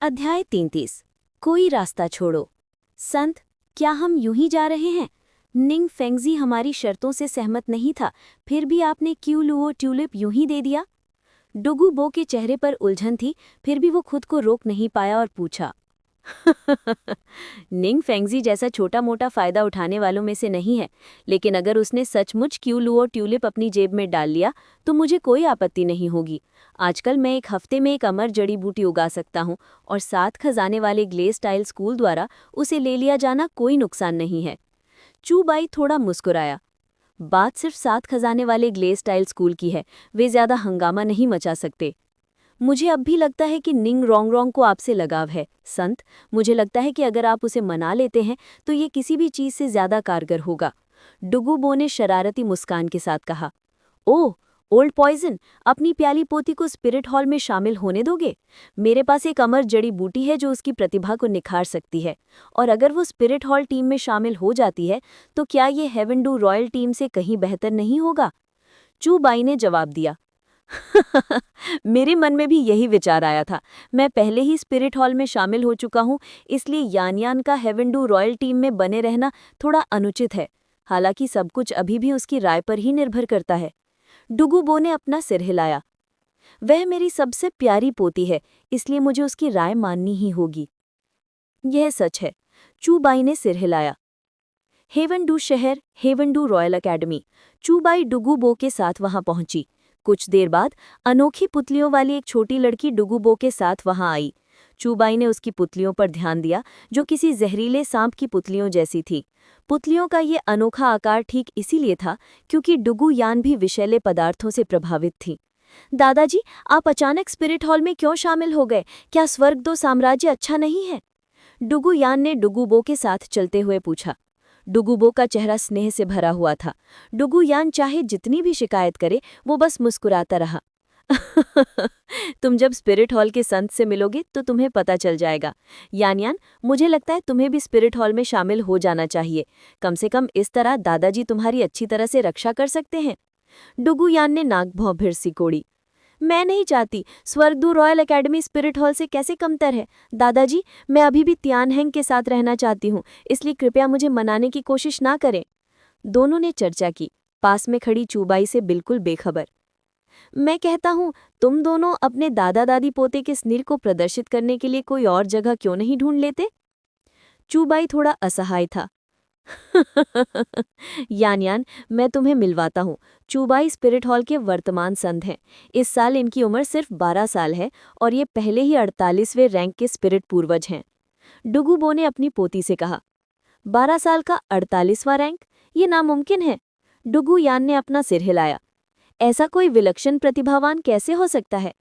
अध्याय 33। कोई रास्ता छोड़ो। संत, क्या हम यूं ही जा रहे हैं? निंग फेंगजी हमारी शर्तों से सहमत नहीं था, फिर भी आपने क्यू लुओ ट्यूलिप यूं ही दे दिया? डुगू बो के चेहरे पर उलझन थी, फिर भी वो खुद को रोक नहीं पाया और पूछा। निंग फेंगजी जैसा छोटा मोटा फायदा उठाने वालों में से नहीं है, लेकिन अगर उसने सचमुच क्यू लुओ ट्यूलिप अपनी जेब में डाल लिया तो मुझे कोई आपत्ति नहीं होगी। आजकल मैं एक हफ्ते में एक अमर जड़ी बूटी उगा सकता हूँ और 7 खजाने वाले ग्ले स्टाइल स्कूल द्वारा उसे ले लिया जाना कोई नुकसान नहीं है। चू बाई थोड़ा मुस्कुराया। बात सिर्फ 7 खजाने वाले ग्ले स्टाइल स्कूल की है, वे ज्यादा हंगामा नहीं मचा सकते। मुझे अब भी लगता है कि निंग रोंग को आपसे लगाव है, संत। मुझे लगता है कि अगर आप उसे मना लेते हैं तो ये किसी भी चीज से ज्यादा कारगर होगा। डुगू बो ने शरारती मुस्कान के साथ कहा। ओह, ओल्ड पॉइजन, अपनी प्याली पोती को स्पिरिट हॉल में शामिल होने दोगे? मेरे पास एक अमर जड़ी बूटी है जो उसकी प्रतिभा को निखार सकती है, और अगर वो स्पिरिट हॉल टीम में शामिल हो जाती है तो क्या ये हेवेंडू रॉयल टीम से कहीं बेहतर नहीं होगा? चू बाई ने जवाब दिया। मेरे मन में भी यही विचार आया था। मैं पहले ही स्पिरिट हॉल में शामिल हो चुका हूँ, इसलिए यान का हेवेंडू रॉयल टीम में बने रहना थोड़ा अनुचित है। हालांकि सब कुछ अभी भी उसकी राय पर ही निर्भर करता है। डुगू बो ने अपना सिर हिलाया। वह मेरी सबसे प्यारी पोती है, इसलिए मुझे उसकी राय माननी ही होगी। यह सच है। चू बाई ने सिर हिलाया। हेवनडू शहर, हेवनडू रॉयल अकेडमी। चू बाई डुगू बो के साथ वहां पहुंची। कुछ देर बाद अनोखी पुतलियों वाली एक छोटी लड़की डुगू बो के साथ वहां आई। चू बाई ने उसकी पुतलियों पर ध्यान दिया, जो किसी जहरीले सांप की पुतलियों जैसी थी। पुतलियों का ये अनोखा आकार ठीक इसीलिए था क्योंकि डुगू यान भी विषैले पदार्थों से प्रभावित थी। दादाजी, आप अचानक स्पिरिट हॉल में क्यों शामिल हो गए? क्या स्वर्ग दो साम्राज्य अच्छा नहीं है? डुगू यान ने डुगू बो के साथ चलते हुए पूछा। डुगू बो का चेहरा स्नेह से भरा हुआ था। डुगू यान चाहे जितनी भी शिकायत करे, वो बस मुस्कुराता रहा। तुम जब स्पिरिट हॉल के संत से मिलोगे तो तुम्हें पता चल जाएगा। यान, मुझे लगता है तुम्हें भी स्पिरिट हॉल में शामिल हो जाना चाहिए। कम से कम इस तरह दादाजी तुम्हारी अच्छी तरह से रक्षा कर सकते हैं। डुगू यान ने नाक भौं सी कोड़ी। मैं नहीं चाहती। स्वर्गदू रॉयल एकेडमी स्पिरिट हॉल से कैसे कमतर है? दादाजी, मैं अभी भी तियानहेंग के साथ रहना चाहती हूँ, इसलिए कृपया मुझे मनाने की कोशिश ना करें। दोनों ने चर्चा की, पास में खड़ी चूबाई से बिल्कुल बेखबर। मैं कहता हूँ, तुम दोनों अपने दादा दादी पोते के स्नेह को प्रदर्शित करने के लिए कोई और जगह क्यों नहीं ढूंढ लेते? चूबाई थोड़ा असहाय था। यान, मैं तुम्हें मिलवाता हूँ। चूबाई स्पिरिट हॉल के वर्तमान संत हैं। इस साल इनकी उम्र सिर्फ 12 साल है और ये पहले ही 48वें रैंक के स्पिरिट पूर्वज हैं। डुगू बो ने अपनी पोती से कहा। 12 साल का 48वां रैंक? ये नामुमकिन है। डुगू यान ने अपना सिर हिलाया। ऐसा कोई विलक्षण प्रतिभावान कैसे हो सकता है?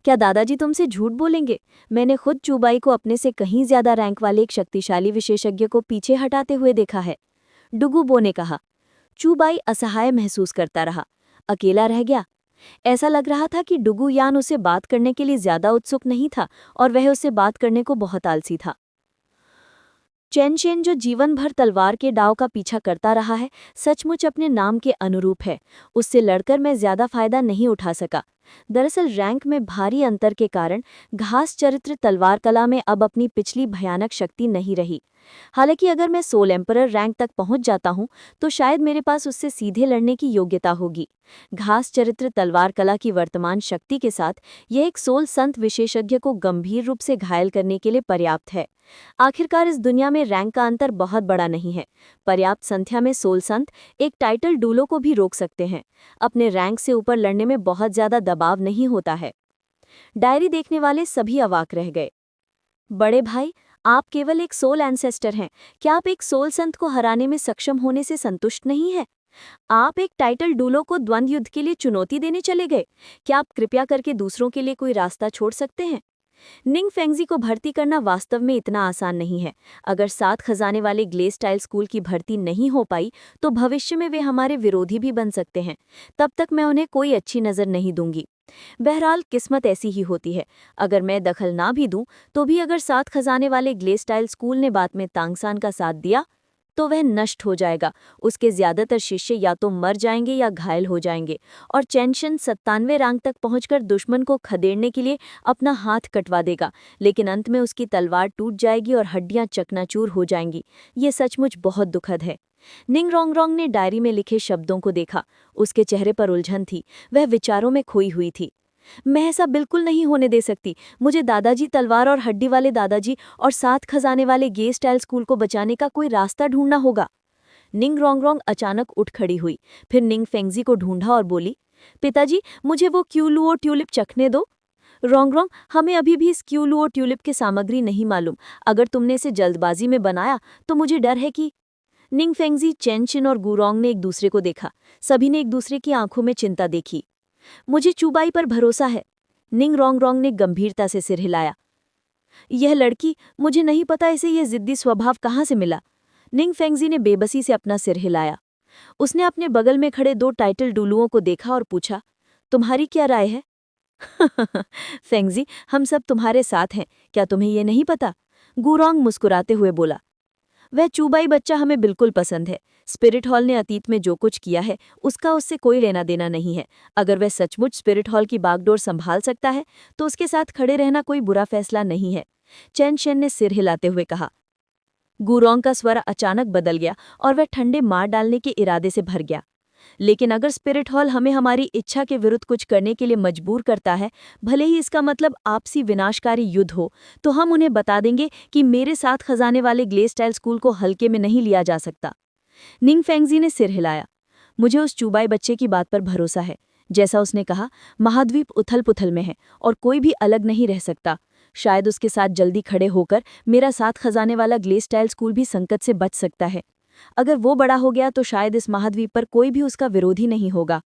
क्या दादाजी तुमसे झूठ बोलेंगे? मैंने खुद चूबाई को अपने से कहीं ज्यादा रैंक वाले एक शक्तिशाली विशेषज्ञ को पीछे हटाते हुए देखा है। डुगू बो ने कहा। चूबाई असहाय महसूस करता रहा, अकेला रह गया। ऐसा लग रहा था कि डुगू यान उसे बात करने के लिए ज्यादा उत्सुक नहीं था और वह उससे बात करने को बहुत आलसी था। चेनशेन, जो जीवन भर तलवार के डाव का पीछा करता रहा है, सचमुच अपने नाम के अनुरूप है। उससे लड़कर मैं ज्यादा फायदा नहीं उठा सका। दरअसल रैंक में भारी अंतर के कारण घास चरित्र तलवार कला में अब अपनी पिछली भयानक शक्ति नहीं रही। हालांकि अगर मैं सोल एम्परर रैंक तक पहुंच जाता हूं तो शायद मेरे पास उससे सीधे लड़ने की योग्यता होगी। घास चरित्र तलवार कला की वर्तमान शक्ति के साथ यह एक सोल संत विशेषज्ञ को गंभीर रूप से घायल करने के लिए पर्याप्त है। आखिरकार इस दुनिया में रैंक का अंतर बहुत बड़ा नहीं है। पर्याप्त संख्या में सोल संत एक टाइटल डूलो को भी रोक सकते हैं। अपने रैंक से ऊपर लड़ने में बहुत ज्यादा दबाव नहीं होता है। डायरी देखने वाले सभी अवाक रह गए। बड़े भाई, आप केवल एक सोल एंसेस्टर हैं। क्या आप एक सोल संत को हराने में सक्षम होने से संतुष्ट नहीं हैं? आप एक टाइटल डूलो को द्वंद्व युद्ध के लिए चुनौती देने चले गए। क्या आप कृपया करके दूसरों के लिए कोई रास्ता छोड़ सकते हैं? निंग फेंगजी को भर्ती करना वास्तव में इतना आसान नहीं है। अगर 7 खजाने वाले ग्ले स्टाइल स्कूल की भर्ती नहीं हो पाई तो भविष्य में वे हमारे विरोधी भी बन सकते हैं। तब तक मैं उन्हें कोई अच्छी नज़र नहीं दूंगी। बहरहाल किस्मत ऐसी ही होती है। अगर मैं दखल ना भी दूं तो भी अगर 7 खजाने वाले ग्ले स्टाइल स्कूल ने बात में तांगसान का साथ दिया तो वह नष्ट हो जाएगा। उसके ज्यादातर शिष्य या तो मर जाएंगे या घायल हो जाएंगे, और चेंशन 97 रैंक तक पहुंचकर दुश्मन को खदेड़ने के लिए अपना हाथ कटवा देगा, लेकिन अंत में उसकी तलवार टूट जाएगी और हड्डियां चकनाचूर हो जाएंगी। ये सचमुच बहुत दुखद है। निंग रोंगरोंग ने डायरी में लिखे शब्दों को देखा। उसके चेहरे पर उलझन थी, वह विचारों में खोई हुई थी। मैं ऐसा बिल्कुल नहीं होने दे सकती। मुझे दादाजी तलवार और हड्डी वाले दादाजी और 7 खजाने वाले गे स्टाइल स्कूल को बचाने का कोई रास्ता ढूंढना होगा। निंग रोंगरोंग अचानक उठ खड़ी हुई, फिर निंग फेंगजी को ढूंढा और बोली, पिताजी मुझे वो क्यूलुओ ट्यूलिप चखने दो। रोंगरोंग, हमें अभी भी इस क्यूलुओ ट्यूलिप की सामग्री नहीं मालूम। अगर तुमने इसे जल्दबाजी में बनाया तो मुझे डर है कि। निंग फेंगजी, चेनशिन और गुरोंग ने एक दूसरे को देखा। सभी ने एक दूसरे की आंखों में चिंता देखी। मुझे चुबाई पर भरोसा है। निंग रोंगरोंग ने गंभीरता से सिर हिलाया। यह लड़की, मुझे नहीं पता इसे यह जिद्दी स्वभाव कहाँ से मिला। निंग फेंगजी ने बेबसी से अपना सिर हिलाया। उसने अपने बगल में खड़े 2 टाइटल डुलुओं को देखा और पूछा, तुम्हारी क्या राय है? फेंगजी, हम सब तुम्हारे साथ हैं, क्या तुम्हें यह नहीं पता? गुरोंग मुस्कुराते हुए बोला। वह चूबाई बच्चा हमें बिल्कुल पसंद है। स्पिरिट हॉल ने अतीत में जो कुछ किया है उसका उससे कोई लेना देना नहीं है। अगर वह सचमुच स्पिरिट हॉल की बागडोर संभाल सकता है तो उसके साथ खड़े रहना कोई बुरा फैसला नहीं है। चैन शेन ने सिर हिलाते हुए कहा। गुरोंग का स्वर अचानक बदल गया और वह ठंडे मार डालने के इरादे से भर गया। लेकिन अगर स्पिरिट हॉल हमें हमारी इच्छा के विरुद्ध कुछ करने के लिए मजबूर करता है, भले ही इसका मतलब आपसी विनाशकारी युद्ध हो, तो हम उन्हें बता देंगे कि मेरे साथ खजाने वाले ग्ले स्टाइल स्कूल को हल्के में नहीं लिया जा सकता। निंग फेंगजी ने सिर हिलाया। मुझे उस चूबाई बच्चे की बात पर भरोसा है। जैसा उसने कहा, महाद्वीप उथल पुथल में है और कोई भी अलग नहीं रह सकता। शायद उसके साथ जल्दी खड़े होकर मेरा साथ खजाने वाला ग्ले स्टाइल स्कूल भी संकट से बच सकता है। अगर वो बड़ा हो गया तो शायद इस महाद्वीप पर कोई भी उसका विरोधी नहीं होगा।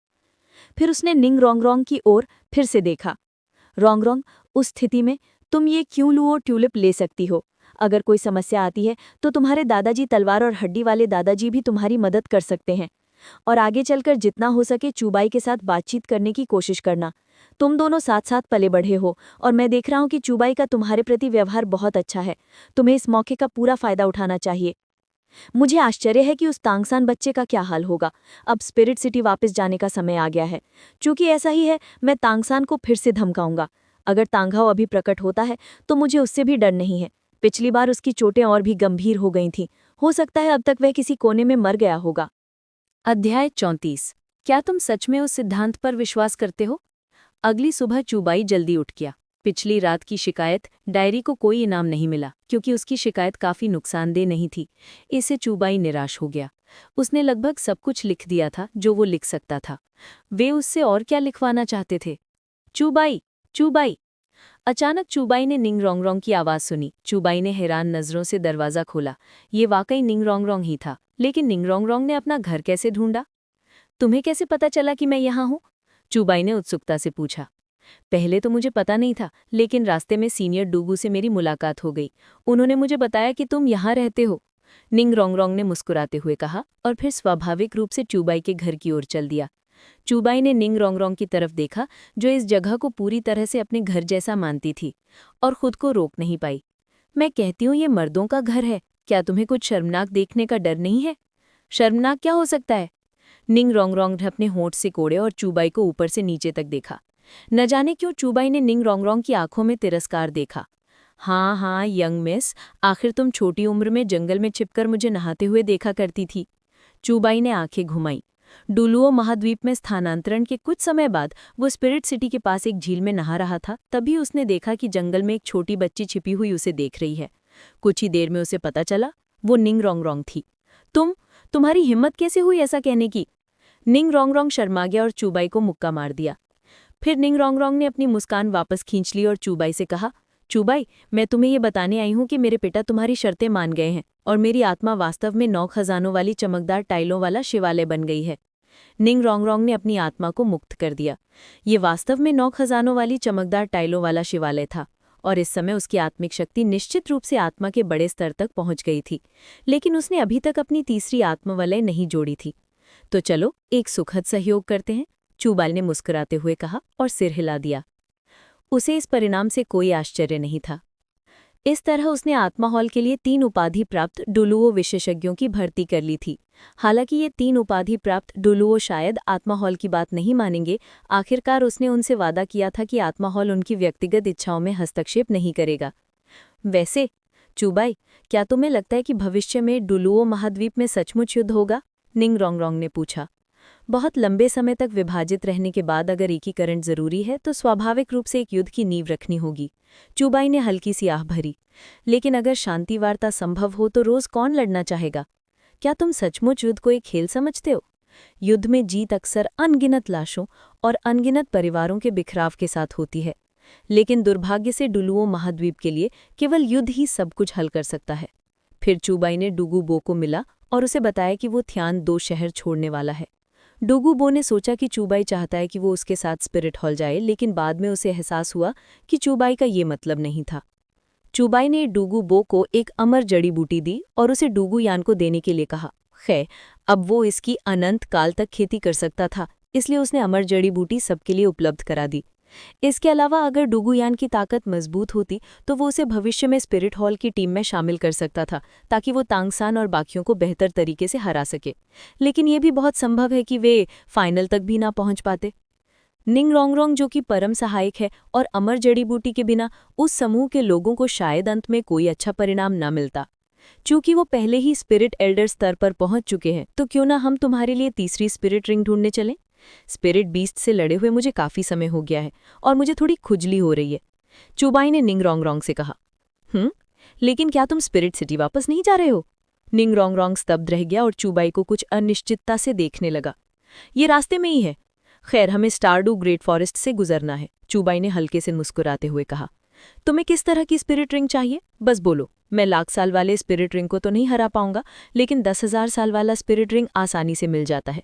फिर उसने निंग रोंगरोंग की ओर फिर से देखा। रोंगरोंग, उस स्थिति में तुम ये क्यूलुओ ट्यूलिप ले सकती हो। अगर कोई समस्या आती है तो तुम्हारे दादाजी तलवार और हड्डी वाले दादाजी भी तुम्हारी मदद कर सकते हैं। और आगे चलकर जितना हो सके चूबाई के साथ बातचीत करने की कोशिश करना। तुम दोनों साथ साथ पले बढ़े हो और मैं देख रहा हूं कि चूबाई का तुम्हारे प्रति व्यवहार बहुत अच्छा है। तुम्हें इस मौके का पूरा फायदा उठाना चाहिए। मुझे आश्चर्य है कि उस तांगसान बच्चे का क्या हाल होगा। अब स्पिरिट सिटी वापस जाने का समय आ गया है। चूंकि ऐसा ही है, मैं तांगसान को फिर से धमकाऊंगा। अगर तांघाओ अभी प्रकट होता है तो मुझे उससे भी डर नहीं है। पिछली बार उसकी चोटें और भी गंभीर हो गई थीं। हो सकता है अब तक वह किसी कोने में मर गया होगा। अध्याय 34। क्या तुम सच में उस सिद्धांत पर विश्वास करते हो? अगली सुबह चूबाई जल्दी उठ गया। पिछली रात की शिकायत डायरी को कोई इनाम नहीं मिला क्योंकि उसकी शिकायत काफी नुकसानदेह नहीं थी। इससे चूबाई निराश हो गया। उसने लगभग सब कुछ लिख दिया था जो वो लिख सकता था। वे उससे और क्या लिखवाना चाहते थे? चूबाई, चूबाई! अचानक चूबाई ने निंग रोंगरोंग की आवाज सुनी। चूबाई ने हैरान नजरों से दरवाजा खोला। ये वाकई निंग रोंगरोंग ही था, लेकिन निंग रोंगरोंग ने अपना घर कैसे ढूंढा? तुम्हें कैसे पता चला कि मैं यहाँ हूँ? चूबाई ने उत्सुकता से पूछा। पहले तो मुझे पता नहीं था, लेकिन रास्ते में सीनियर डूगू से मेरी मुलाकात हो गई। उन्होंने मुझे बताया कि तुम यहाँ रहते हो। निंग रोंगरोंग ने मुस्कुराते हुए कहा और फिर स्वाभाविक रूप से चूबाई के घर की ओर चल दिया। चूबाई ने निंग रोंगरोंग की तरफ देखा, जो इस जगह को पूरी तरह से अपने घर जैसा मानती थी, और खुद को रोक नहीं पाई। मैं कहती हूँ ये मर्दों का घर है, क्या तुम्हें कुछ शर्मनाक देखने का डर नहीं है? शर्मनाक क्या हो सकता है? निंग रोंगरोंग ने अपने होंठ से कोड़े और चूबाई को ऊपर से नीचे तक देखा। न जाने क्यों चूबाई ने निंग रोंगरोंग की आंखों में तिरस्कार देखा। हाँ हाँ यंग मिस, आखिर तुम छोटी उम्र में जंगल में छिपकर मुझे नहाते हुए देखा करती थी। चूबाई ने आंखें घुमाई। डुलुओ महाद्वीप में स्थानांतरण के कुछ समय बाद वो स्पिरिट सिटी के पास एक झील में नहा रहा था। तभी उसने देखा कि जंगल में एक छोटी बच्ची छिपी हुई उसे देख रही है। कुछ ही देर में उसे पता चला वो निंग रोंगरोंग थी। तुम्हारी हिम्मत कैसे हुई ऐसा कहने की? निंग रोंगरोंग शर्मा गया और चूबाई को मुक्का मार दिया। फिर निंग रोंगरोंग ने अपनी मुस्कान वापस खींच ली और चूबाई से कहा, चूबाई, मैं तुम्हें ये बताने आई हूँ कि मेरे पिता तुम्हारी शर्तें मान गए हैं और मेरी आत्मा वास्तव में 9 खजानों वाली चमकदार टाइलों वाला शिवालय बन गई है। निंग रोंगरोंग ने अपनी आत्मा को मुक्त कर दिया। ये वास्तव में 9 खजानों वाली चमकदार टाइलों वाला शिवालय था और इस समय उसकी आत्मिक शक्ति निश्चित रूप से आत्मा के बड़े स्तर तक पहुंच गई थी, लेकिन उसने अभी तक अपनी तीसरी आत्मवलय नहीं जोड़ी थी। तो चलो एक सुखद सहयोग करते हैं, चूबाई ने मुस्कुराते हुए कहा और सिर हिला दिया। उसे इस परिणाम से कोई आश्चर्य नहीं था। इस तरह उसने आत्मा हॉल के लिए 3 उपाधि प्राप्त डुलुओ विशेषज्ञों की भर्ती कर ली थी। हालांकि ये 3 उपाधि प्राप्त डुलुओ शायद आत्मा हॉल की बात नहीं मानेंगे। आखिरकार उसने उनसे वादा किया था कि आत्मा हॉल उनकी व्यक्तिगत इच्छाओं में हस्तक्षेप नहीं करेगा। वैसे चूबाई, क्या तुम्हें लगता है कि भविष्य में डुलुओ महाद्वीप में सचमुच युद्ध होगा? निंग रोंगरोंग ने पूछा। बहुत लंबे समय तक विभाजित रहने के बाद अगर एकीकरण जरूरी है तो स्वाभाविक रूप से एक युद्ध की नींव रखनी होगी। चूबाई ने हल्की सी आह भरी। लेकिन अगर शांति वार्ता संभव हो तो रोज कौन लड़ना चाहेगा? क्या तुम सचमुच युद्ध को एक खेल समझते हो? युद्ध में जीत अक्सर अनगिनत लाशों और अनगिनत परिवारों के बिखराव के साथ होती है। लेकिन दुर्भाग्य से डुलुओ महाद्वीप के लिए केवल युद्ध ही सब कुछ हल कर सकता है। फिर चूबाई ने डुगू बो को मिला और उसे बताया कि वो थियान 2 शहर छोड़ने वाला है। डुगू बो ने सोचा कि चूबाई चाहता है कि वो उसके साथ स्पिरिट हॉल जाए, लेकिन बाद में उसे एहसास हुआ कि चूबाई का ये मतलब नहीं था। चूबाई ने डुगू बो को एक अमर जड़ी बूटी दी और उसे डुगू यान को देने के लिए कहा। खैर, अब वो इसकी अनंत काल तक खेती कर सकता था, इसलिए उसने अमर जड़ी बूटी सबके लिए उपलब्ध करा दी। इसके अलावा अगर डुगुयान की ताकत मजबूत होती तो वो उसे भविष्य में स्पिरिट हॉल की टीम में शामिल कर सकता था, ताकि वो तांगसान और बाकियों को बेहतर तरीके से हरा सके। लेकिन ये भी बहुत संभव है कि वे फाइनल तक भी ना पहुंच पाते। निंग रोंगरोंग, जो कि परम सहायक है और अमर जड़ी बूटी के बिना उस समूह के लोगों को शायद अंत में कोई अच्छा परिणाम न मिलता। चूंकि वो पहले ही स्पिरिट एल्डर स्तर पर पहुंच चुके हैं, तो क्यों ना हम तुम्हारे लिए तीसरी स्पिरिट रिंग ढूंढने चलें? स्पिरिट बीस्ट से लड़े हुए मुझे काफी समय हो गया है और मुझे थोड़ी खुजली हो रही है। चूबाई ने निंग रोंगरोंग से कहा। लेकिन क्या तुम स्पिरिट सिटी वापस नहीं जा रहे हो? निंग रोंगरोंग स्तब्ध रह गया और चूबाई को कुछ अनिश्चितता से देखने लगा। ये रास्ते में ही है। खैर, हमें स्टारडू ग्रेट फॉरेस्ट से गुजरना है, चूबाई ने हल्के से मुस्कुराते हुए कहा। तुम्हें किस तरह की स्पिरिट रिंग चाहिए? बस बोलो। मैं 1,00,000 साल वाले स्पिरिट रिंग को तो नहीं हरा पाऊंगा, लेकिन 10,000 साल वाला स्पिरिट रिंग आसानी से मिल जाता है।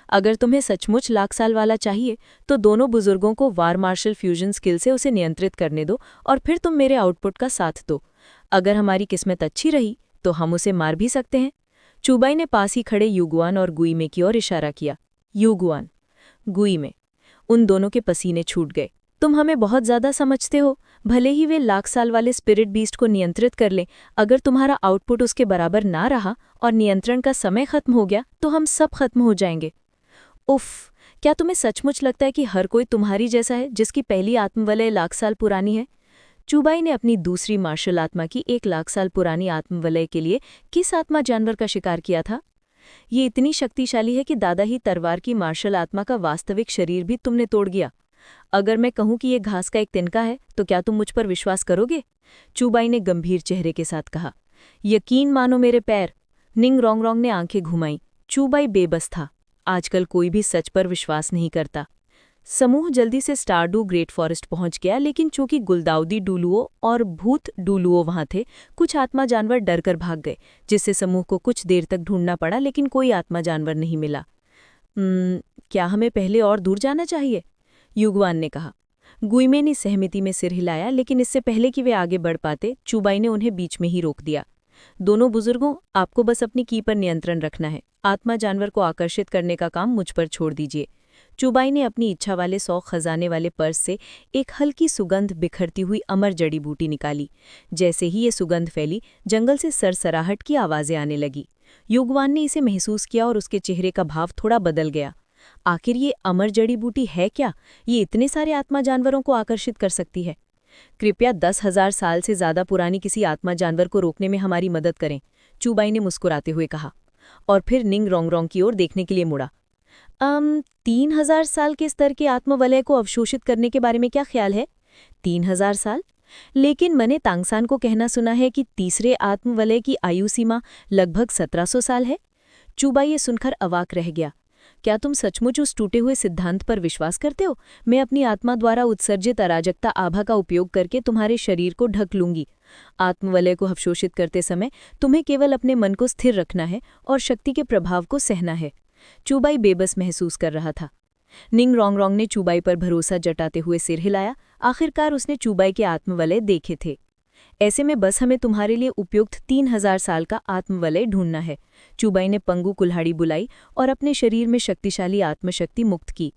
अगर तुम्हें सचमुच 1,00,000 साल वाला चाहिए तो दोनों बुजुर्गों को वार मार्शल फ्यूजन स्किल से उसे नियंत्रित करने दो और फिर तुम मेरे आउटपुट का साथ दो। अगर हमारी किस्मत अच्छी रही तो हम उसे मार भी सकते हैं। चूबाई ने पास ही खड़े युगुआन और गुई में की ओर इशारा किया। युगुआन, गुई में। उन दोनों के पसीने छूट गए। तुम हमें बहुत ज्यादा समझते हो। भले ही वे 1,00,000 साल वाले स्पिरिट बीस्ट को नियंत्रित कर लें, अगर तुम्हारा आउटपुट उसके बराबर ना रहा और नियंत्रण का समय खत्म हो गया तो हम सब खत्म हो जाएंगे। उफ, क्या तुम्हें सचमुच लगता है कि हर कोई तुम्हारी जैसा है जिसकी पहली आत्मवलय 1,00,000 साल पुरानी है? चूबाई ने अपनी दूसरी मार्शल आत्मा की 1,00,000 साल पुरानी आत्मवलय के लिए किस आत्मा जानवर का शिकार किया था? ये इतनी शक्तिशाली है कि दादा ही तरवार की मार्शल आत्मा का वास्तविक शरीर भी तुमने तोड़ गया। अगर मैं कहूं कि ये घास का एक तिनका है तो क्या तुम मुझ पर विश्वास करोगे? चूबाई ने गंभीर चेहरे के साथ कहा। यकीन मानो मेरे पैर। निंग रोंगरोंग ने आंखें घुमाई। चूबाई बेबस था। आजकल कोई भी सच पर विश्वास नहीं करता। समूह जल्दी से स्टारडू ग्रेट फॉरेस्ट पहुंच गया, लेकिन चूंकि गुलदाउदी डुलुओ और भूत डुलुओ वहां थे, कुछ आत्मा जानवर डरकर भाग गए, जिससे समूह को कुछ देर तक ढूंढना पड़ा, लेकिन कोई आत्मा जानवर नहीं मिला। क्या हमें पहले और दूर जाना चाहिए? युगवान ने कहा। गुइमे ने सहमति में सिर हिलाया, लेकिन इससे पहले कि वे आगे बढ़ पाते, चूबाई ने उन्हें बीच में ही रोक दिया। दोनों बुजुर्गों, आपको बस अपनी की पर नियंत्रण रखना है। आत्मा जानवर को आकर्षित करने का काम मुझ पर छोड़ दीजिए। चूबाई ने अपनी इच्छा वाले 100 खजाने वाले पर्स से एक हल्की सुगंध बिखरती हुई अमर जड़ी बूटी निकाली। जैसे ही ये सुगंध फैली, जंगल से सरसराहट की आवाजें आने लगी। युगवान ने इसे महसूस किया और उसके चेहरे का भाव थोड़ा बदल गया। आखिर ये अमर जड़ी बूटी है क्या? ये इतने सारे आत्मा जानवरों को आकर्षित कर सकती है। कृपया 10,000 साल से ज्यादा पुरानी किसी आत्मा जानवर को रोकने में हमारी मदद करें, चूबाई ने मुस्कुराते हुए कहा, और फिर निंग रोंगरोंग की ओर देखने के लिए मुड़ा। 3,000 साल के स्तर के आत्मवलय को अवशोषित करने के बारे में क्या ख्याल है? 3,000 साल? लेकिन मैंने तांगसान को कहना सुना है कि तीसरे आत्मवलय की आयु सीमा लगभग 1,700 साल है। चूबाई ये सुनकर अवाक रह गया। क्या तुम सचमुच उस टूटे हुए सिद्धांत पर विश्वास करते हो? मैं अपनी आत्मा द्वारा उत्सर्जित अराजकता आभा का उपयोग करके तुम्हारे शरीर को ढक लूंगी। आत्मवलय को अवशोषित करते समय तुम्हें केवल अपने मन को स्थिर रखना है और शक्ति के प्रभाव को सहना है। चूबाई बेबस महसूस कर रहा था। निंग रोंगरोंग ने चूबाई पर भरोसा जताते हुए सिर हिलाया। आखिरकार उसने चूबाई के आत्मवलय देखे थे। ऐसे में बस हमें तुम्हारे लिए उपयुक्त 3,000 साल का आत्मवलय ढूंढना है। चूबाई ने पंगु कुल्हाड़ी बुलाई और अपने शरीर में शक्तिशाली आत्मशक्ति मुक्त की।